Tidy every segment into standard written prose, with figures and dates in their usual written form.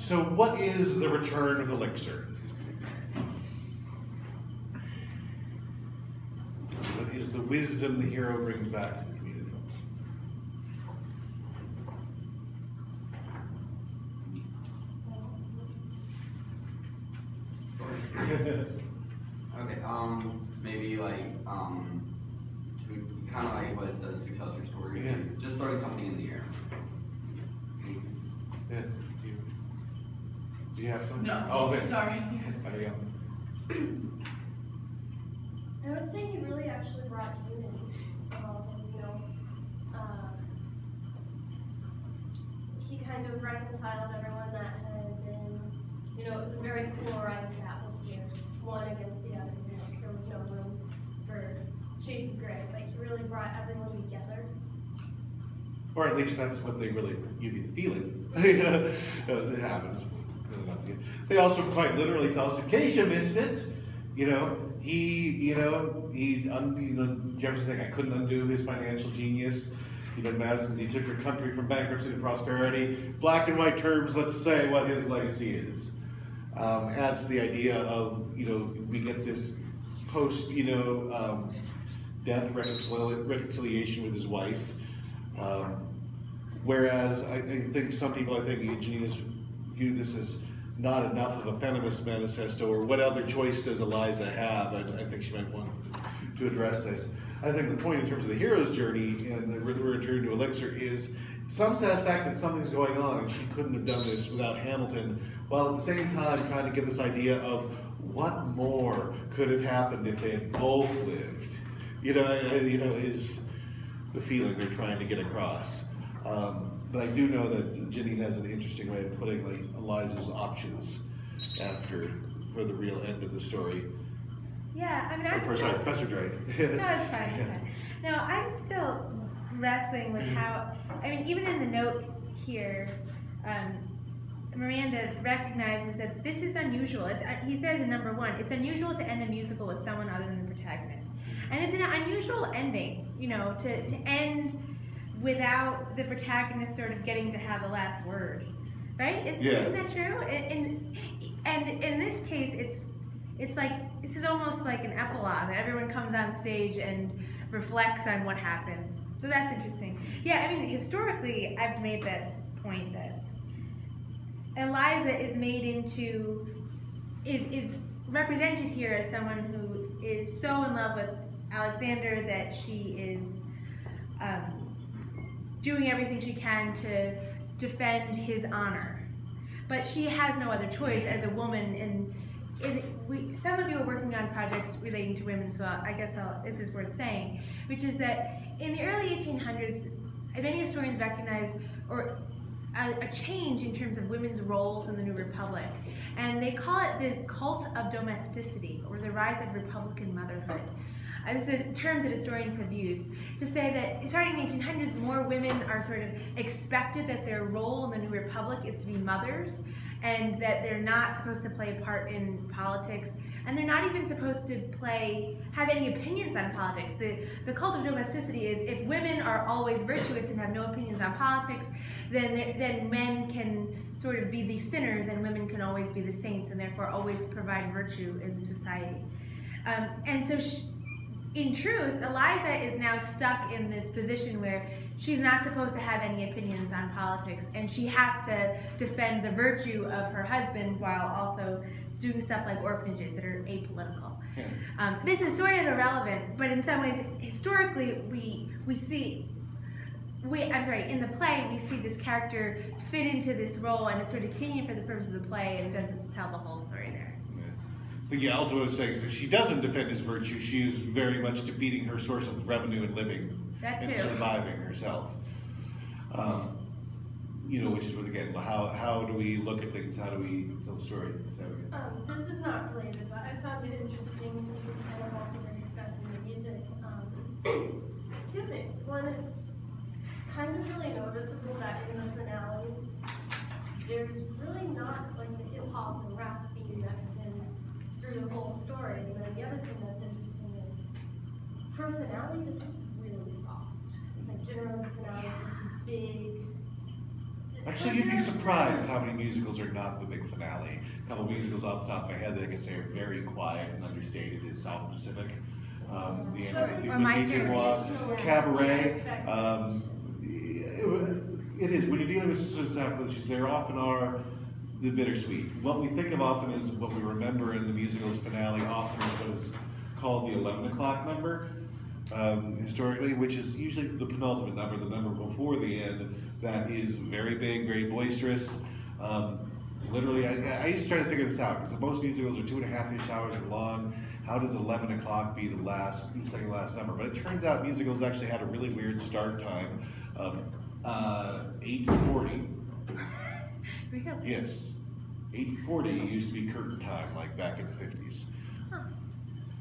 So what is the return of the elixir? What is the wisdom the hero brings back to the community? Okay, maybe like, kind of like what it says, who tells your story? Yeah. Just throwing something in the air. Yeah. Do you have something? No. Oh, okay. Sorry. There you go. I would say he really actually brought unity of all things, you know. He kind of reconciled everyone that had been, you know, it was a very polarized atmosphere, one against the other. You know, there was no room for shades of gray. Like, he really brought everyone together. Or at least that's what they really give you the feeling. You know, it happens. They also quite literally tell us, in case you missed it, Jefferson said, I couldn't undo his financial genius. Madison, he took your country from bankruptcy to prosperity. Black and white terms, let's say what his legacy is. Adds to the idea of, we get this post, death reconciliation with his wife. Whereas I think some people, Eugenius view this as not enough of a feminist manifesto, or what other choice does Eliza have? I think she might want to address this. I think the point in terms of the hero's journey and the return to Elixir is some satisfaction that something's going on, and she couldn't have done this without Hamilton, while at the same time trying to give this idea of what more could have happened if they had both lived. Is the feeling they're trying to get across. But I do know that Ginny has an interesting way of putting Eliza's options for the real end of the story. Yeah, I mean, sorry, Professor Drake. No, it's fine. Yeah. No, I'm still wrestling with how. I mean, even in the note here, Miranda recognizes that this is unusual. He says in number 1, it's unusual to end a musical with someone other than the protagonist, and it's an unusual ending. To end without the protagonist sort of getting to have the last word, right? Isn't that true? And in this case, it's like, this is almost like an epilogue, that everyone comes on stage and reflects on what happened. So that's interesting. Yeah, I mean, historically, I've made that point that Eliza is is represented here as someone who is so in love with Alexander that she is doing everything she can to defend his honor. But she has no other choice as a woman, and some of you are working on projects relating to women, so I guess this is worth saying, which is that in the early 1800s, many historians recognize a change in terms of women's roles in the New Republic, and they call it the cult of domesticity, or the rise of Republican motherhood. These are terms that historians have used to say that starting in the 1800s, more women are sort of expected that their role in the New Republic is to be mothers, and that they're not supposed to play a part in politics, and they're not even supposed to have any opinions on politics. The cult of domesticity is, if women are always virtuous and have no opinions on politics, then men can sort of be the sinners and women can always be the saints, and therefore always provide virtue in society. And so in truth, Eliza is now stuck in this position where she's not supposed to have any opinions on politics, and she has to defend the virtue of her husband while also doing stuff like orphanages that are apolitical. Yeah. This is sort of irrelevant, but in some ways, historically, in the play, we see this character fit into this role, and it's sort of convenient for the purpose of the play, and it doesn't tell the whole story there. I think ultimately what it's saying is, if she doesn't defend his virtue, she's very much defeating her source of revenue and living and surviving herself. Which is what, again, how do we look at things? How do we tell the story? This is not related, but I found it interesting since we kind of also been discussing the music. 2 things. One is kind of really noticeable that in the finale, there's really not like the hip hop and rap theme that had been through the whole story. And then the other thing that's interesting is, for a finale, this is really soft. Like, generally the finale is this big, Actually, you'd be surprised how many musicals are not the big finale. A couple musicals off the top of my head that I can say are very quiet and understated is South Pacific, the end of the Or My Petit Fair Noir, Cabaret. It is, when you're dealing with South issues, there often are the bittersweet. What we think of often is what we remember in the musical's finale often is what is called the 11 o'clock number. Historically, which is usually the penultimate number, the number before the end, that is very big, very boisterous. Literally, I used to try to figure this out, because most musicals are 2.5-ish hours long. How does 11 o'clock be the second last number? But it turns out musicals actually had a really weird start time of 8:40. Really? Yes, 8:40 used to be curtain time, like back in the 50s.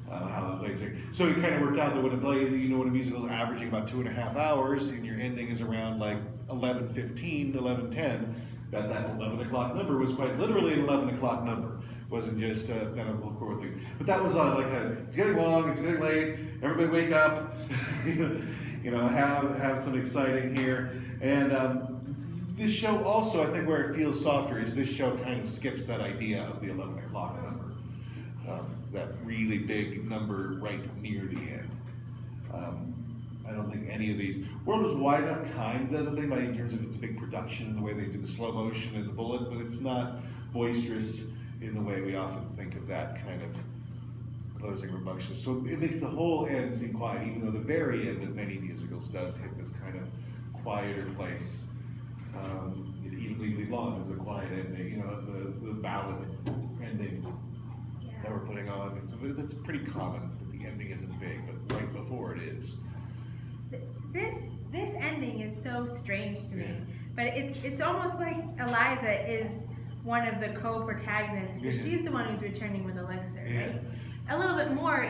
How the plays are. So it kind of worked out that when a play, when a musical is averaging about 2.5 hours, and your ending is around like 11:15, 11:10, that 11 o'clock number was quite literally an 11 o'clock number. It wasn't just a kind of core thing. But that was it's getting long, it's getting late, everybody wake up, have some exciting here. And this show also, I think where it feels softer is this show kind of skips that idea of the 11 o'clock number. That really big number right near the end. I don't think any of these. World is Wide Enough kind of does a thing in terms of it's a big production in the way they do the slow motion and the bullet, but it's not boisterous in the way we often think of that kind of closing rambunctious. So it makes the whole end seem quiet, even though the very end of many musicals does hit this kind of quieter place. Even Legally Blonde is the quiet ending, the ballad ending that we're putting on. That's pretty common that the ending isn't big, but right before it is. This ending is so strange to me, Yeah. but it's almost like Eliza is one of the co-protagonists, because she's the one who's returning with Elixir, right? A little bit more,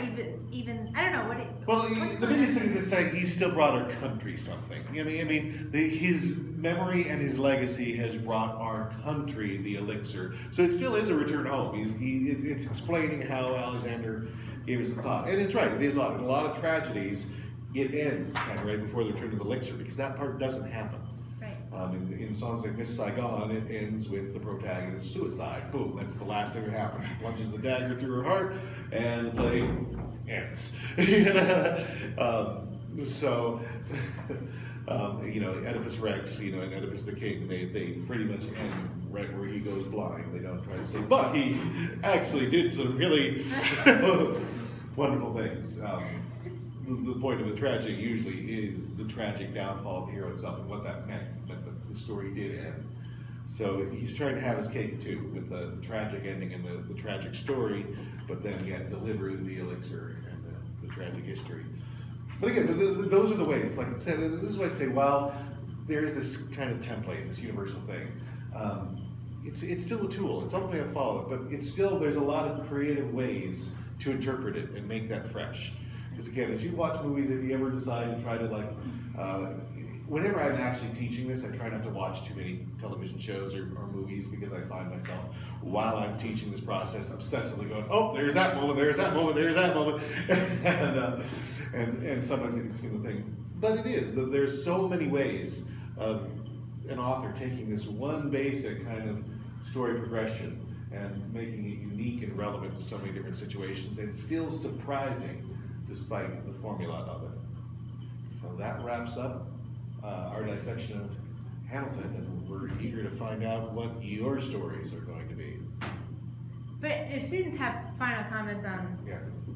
even I don't know what it. Well, the biggest thing is it's saying he's still brought our country something. His memory and his legacy has brought our country the elixir. So it still is a return home. It's explaining how Alexander gave us a thought, and it's right. It is odd. In a lot of tragedies, it ends kind of right before the return of the elixir, because that part doesn't happen. Right. In songs like Miss Saigon, it ends with the protagonist's suicide. Boom, that's the last thing that happens. She plunges the dagger through her heart, and the play ends. Oedipus Rex, and Oedipus the King, they pretty much end right where he goes blind. They don't try to say, but he actually did some really wonderful things. The point of the tragic usually is the tragic downfall of the hero itself and what that meant that the story did end. So he's trying to have his cake too, with the tragic ending and the tragic story, but then yet deliver the elixir and the tragic history. But again, those are the ways. Like I said, this is why I say, while there is this kind of template, this universal thing, it's still a tool. It's ultimately a follow-up, but it's still, there's a lot of creative ways to interpret it and make that fresh. Because again, as you watch movies, if you ever decide to try to whenever I'm actually teaching this, I try not to watch too many television shows or movies, because I find myself, while I'm teaching this process, obsessively going, oh, there's that moment, there's that moment, there's that moment, and sometimes it can seem the thing. But it is, there's so many ways of an author taking this one basic kind of story progression and making it unique and relevant to so many different situations, and still surprising despite the formula of it. So that wraps up our dissection of Hamilton, and we're eager to find out what your stories are going to be. But if students have final comments on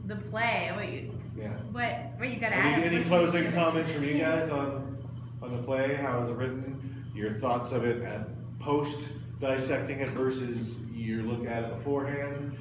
the play, what you got to add? Any closing comments from you guys on the play? How is it written? Your thoughts of it at post dissecting it versus your look at it beforehand?